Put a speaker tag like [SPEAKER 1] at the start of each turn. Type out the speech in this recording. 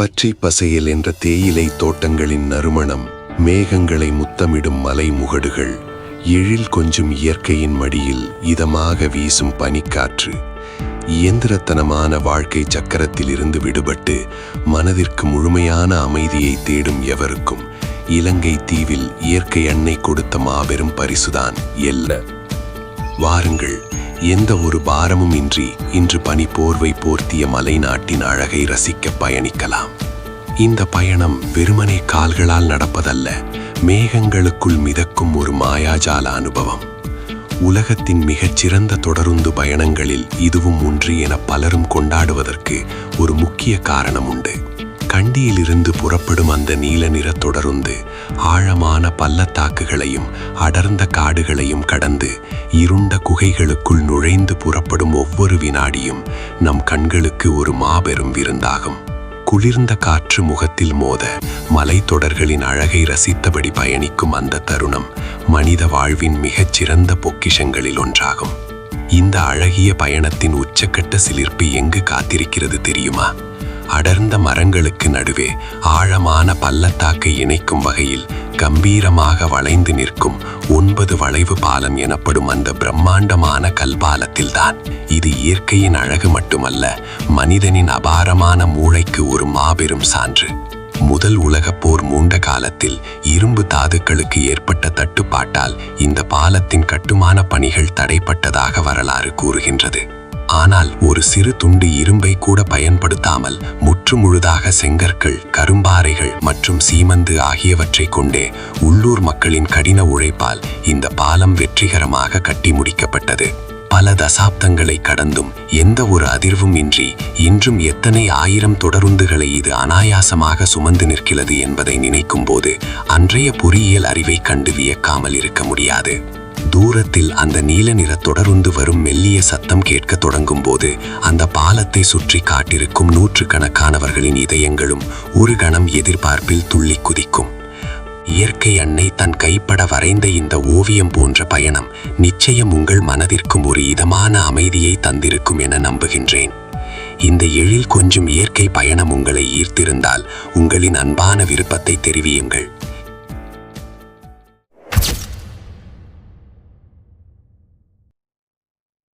[SPEAKER 1] பச்சை பசையல் என்ற தேயிலை தோட்டங்களின் நறுமணம், மேகங்களை முத்தமிடும் மலை முகடுகள், எழில் கொஞ்சம் இயற்கையின் மடியில் இதமாக வீசும் பனிக்காற்று, இயந்திரத்தனமான வாழ்க்கை சக்கரத்தில் இருந்து விடுபட்டு மனதிற்கு முழுமையான அமைதியை தேடும் எவருக்கும் இலங்கை தீவில் இயற்கை அன்னை கொடுத்த மாபெரும் பரிசுதான் எல்ல. வாருங்கள், எந்த ஒரு பாரமும் இன்றி இன்று பனி போர்வை போர்த்திய மலை நாட்டின் அழகை ரசிக்க பயணிக்கலாம். இந்த பயணம் வெறுமனே கால்களால் நடப்பதல்ல, மேகங்களுக்குள் மிதக்கும் ஒரு மாயாஜால அனுபவம். உலகத்தின் மிகச்சிறந்த தொடருந்து பயணங்களில் இதுவும் ஒன்று என பலரும் கொண்டாடுவதற்கு ஒரு முக்கிய காரணம் உண்டு. கண்டியிலிருந்து புறப்படும் அந்த நீல நிற தொடருந்து ஆழமான பள்ளத்தாக்குகளையும் அடர்ந்த காடுகளையும் கடந்து இருண்ட குகைகளுக்குள் நுழைந்து புறப்படும் ஒவ்வொரு வினாடியும் நம் கண்களுக்கு ஒரு மாபெரும் விருந்தாகும். குளிர்ந்த காற்று முகத்தில் மோத மலைத்தொடர்களின் அழகை ரசித்தபடி பயணிக்கும் அந்த தருணம் மனித வாழ்வின் மிகச்சிறந்த பொக்கிஷங்களில் ஒன்றாகும். இந்த அழகிய பயணத்தின் உச்சக்கட்ட சிலிர்ப்பு எங்கு காத்திருக்கிறது தெரியுமா? அடர்ந்த மரங்களுக்கு நடுவே ஆழமான பள்ளத்தாக்கை இணைக்கும் வகையில் கம்பீரமாக வளைந்து நிற்கும் 9 வளைவு பாலம் எனப்படும் அந்த பிரம்மாண்டமான கல்பாலத்தில்தான். இது இயற்கையின் அழகு மட்டுமல்ல, மனிதனின் அபாரமான மூளைக்கு ஒரு மாபெரும் சான்று. முதல் உலகப் போர் மூண்ட காலத்தில் இரும்பு தாதுக்களுக்கு ஏற்பட்ட தட்டுப்பாட்டால் இந்த பாலத்தின் கட்டுமான பணிகள் தடைப்பட்டதாக வரலாறு கூறுகின்றது. ஆனால் ஒரு சிறு துண்டு இரும்பை கூட பயன்படுத்தாமல் முற்றுமுழுதாக செங்கற்கள், கரும்பாறைகள் மற்றும் சீமந்து ஆகியவற்றை கொண்டே உள்ளூர் மக்களின் கடின உழைப்பால் இந்த பாலம் வெற்றிகரமாக கட்டி முடிக்கப்பட்டது. பல தசாப்தங்களை கடந்தும் எந்த ஒரு அதிர்வும் இன்றி இன்றும் எத்தனை ஆயிரம் தொடருந்துகளை இது அனாயாசமாக சுமந்து நிற்கிறது என்பதை நினைக்கும் போது அன்றைய பொறியியல் அறிவை கண்டு வியக்காமல் இருக்க முடியாது. தூரத்தில் அந்த நீல நிற தொடருந்து வரும் மெல்லிய சத்தம் கேட்க தொடங்கும் போது அந்த பாலத்தை சுற்றி காட்டிருக்கும் நூற்றுக்கணக்கானவர்களின் இதயங்களும் ஒரு கணம் எதிர்பார்ப்பில் துள்ளி குதிக்கும். இயற்கை அன்னை தன் கைப்பட வரைந்த இந்த ஓவியம் போன்ற பயணம் நிச்சயம் உங்கள் மனதிற்கும் ஒரு இதமான அமைதியை தந்திருக்கும் என நம்புகின்றேன். இந்த எழில் கொஞ்சம் இயற்கை பயணம் உங்களை ஈர்த்திருந்தால் உங்களின் அன்பான விருப்பத்தை தெரிவியுங்கள்.